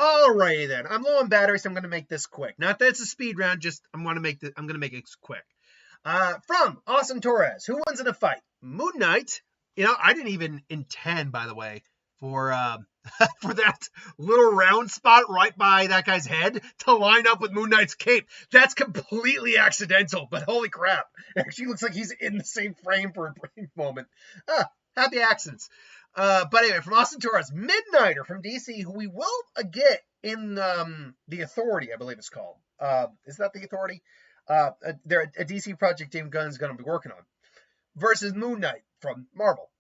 Alrighty then. I'm low on battery, so I'm gonna make this quick. Not that it's a speed round, just I'm gonna make it quick. From Austin Torres, who wins in a fight? Moon Knight. I didn't even intend, by the way, for for that little round spot right by that guy's head to line up with Moon Knight's cape. That's completely accidental, but holy crap. It actually looks like he's in the same frame for a brief moment. Happy accidents. But anyway, from Austin Torres, Midnighter from DC, who we will get in The Authority, I believe it's called. Is that The Authority? They're a DC project Dave Gunn's going to be working on. Versus Moon Knight from Marvel.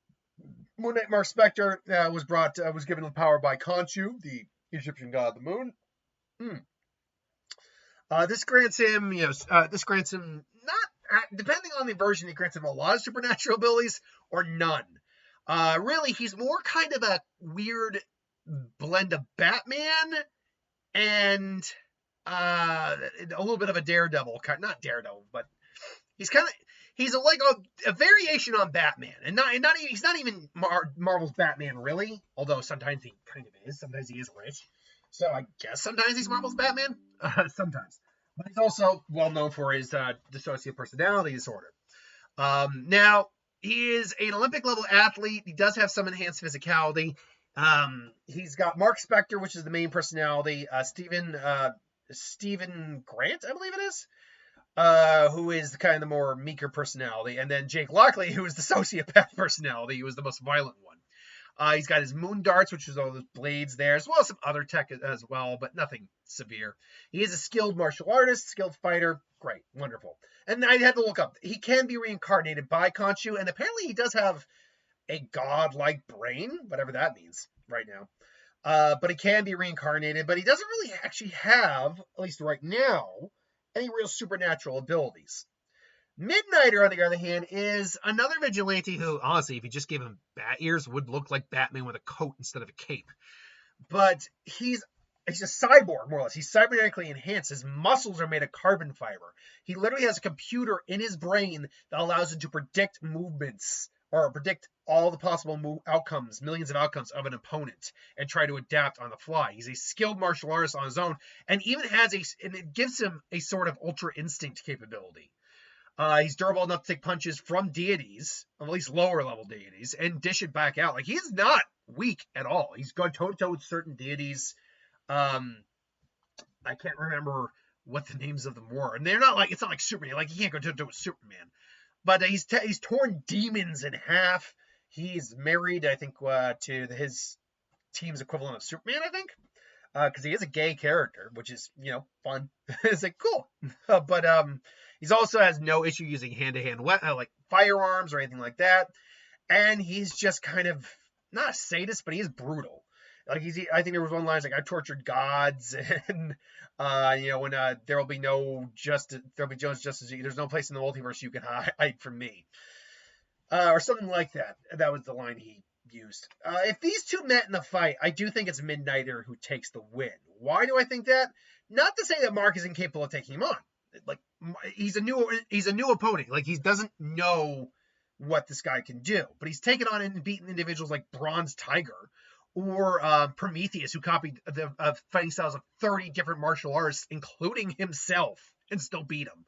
Moon Knight Mark Spector was given the power by Khonshu, the Egyptian god of the moon. This grants him not, depending on the version, it grants him a lot of supernatural abilities or none. Really, he's more kind of a weird blend of Batman and a little bit of a Daredevil, not Daredevil, but he's a variation on Batman, and he's not even Marvel's Batman really, although sometimes he kind of is. Sometimes he is rich, so I guess sometimes he's Marvel's Batman. Sometimes, but he's also well known for his dissociative personality disorder. Now he is an Olympic level athlete. He does have some enhanced physicality. He's got Mark Spector, which is the main personality. Stephen Grant, I believe it is. Who is kind of the more meeker personality, and then Jake Lockley, who is the sociopath personality, who is the most violent one. He's got his moon darts, which is all those blades there, as well as some other tech as well, but nothing severe. He is a skilled martial artist, skilled fighter. Great, wonderful. And I had to look up. He can be reincarnated by Khonshu, and apparently he does have a godlike brain, whatever that means right now. But he can be reincarnated, but he doesn't really actually have, at least right now, any real supernatural abilities. Midnighter, on the other hand, is another vigilante who, honestly, if you just gave him bat ears, would look like Batman with a coat instead of a cape. But he's a cyborg, more or less. He's cybernetically enhanced. His muscles are made of carbon fiber. He literally has a computer in his brain that allows him to predict movements or predict all the possible outcomes, millions of outcomes of an opponent, and try to adapt on the fly. He's a skilled martial artist on his own, and even and it gives him a sort of ultra instinct capability. He's durable enough to take punches from deities, at least lower level deities, and dish it back out. Like, he's not weak at all. He's gone toe to toe with certain deities. I can't remember what the names of them were, and they're not like, it's not like Superman. Like, he can't go toe to toe with Superman. But he's torn demons in half. He's married, I think, to his team's equivalent of Superman, I think. Because he is a gay character, which is, fun. It's like, cool. But he also has no issue using hand-to-hand like firearms or anything like that. And he's just kind of, not a sadist, but he is brutal. Like, I think there was one line like, I tortured gods, and when there will be no justice, there'll be justice. There's no place in the multiverse you can hide from me, or something like that. That was the line he used. If these two met in the fight, I do think it's Midnighter who takes the win. Why do I think that? Not to say that Mark is incapable of taking him on. Like, he's a new opponent. Like, he doesn't know what this guy can do, but he's taken on and beaten individuals like Bronze Tiger. Or Prometheus, who copied the fighting styles of 30 different martial artists, including himself, and still beat him.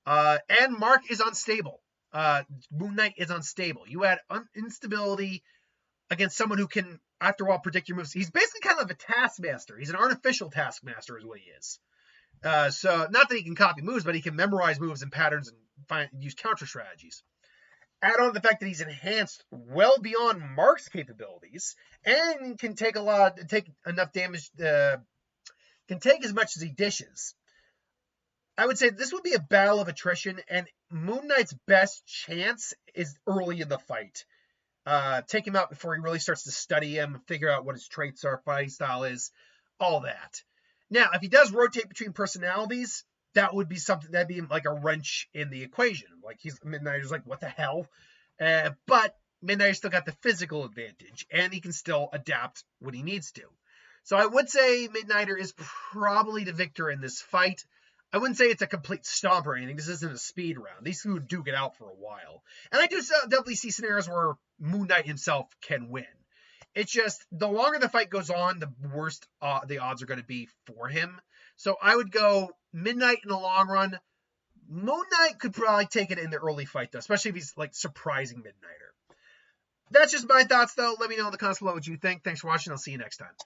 And Mark is unstable. Moon Knight is unstable. You add instability against someone who can, after a while, predict your moves. He's basically kind of a taskmaster. He's an artificial taskmaster is what he is. So not that he can copy moves, but he can memorize moves and patterns and use counter strategies. Add on the fact that he's enhanced well beyond Mark's capabilities and can take enough damage, can take as much as he dishes. I would say this would be a battle of attrition, and Moon Knight's best chance is early in the fight. Take him out before he really starts to study him, figure out what his traits are, fighting style is, all that. Now, if he does rotate between personalities, that would be something, that'd be like a wrench in the equation. Like, Midnighter's like, what the hell? But Midnighter's still got the physical advantage, and he can still adapt when he needs to. So I would say Midnighter is probably the victor in this fight. I wouldn't say it's a complete stomp or anything. This isn't a speed round. These two do get out for a while. And I do definitely see scenarios where Moon Knight himself can win. It's just the longer the fight goes on, the worse the odds are going to be for him. So I would go Midnight in the long run. Moon Knight could probably take it in the early fight, though, especially if he's like surprising Midnighter. That's just my thoughts, though. Let me know in the comments below what you think. Thanks for watching. I'll see you next time.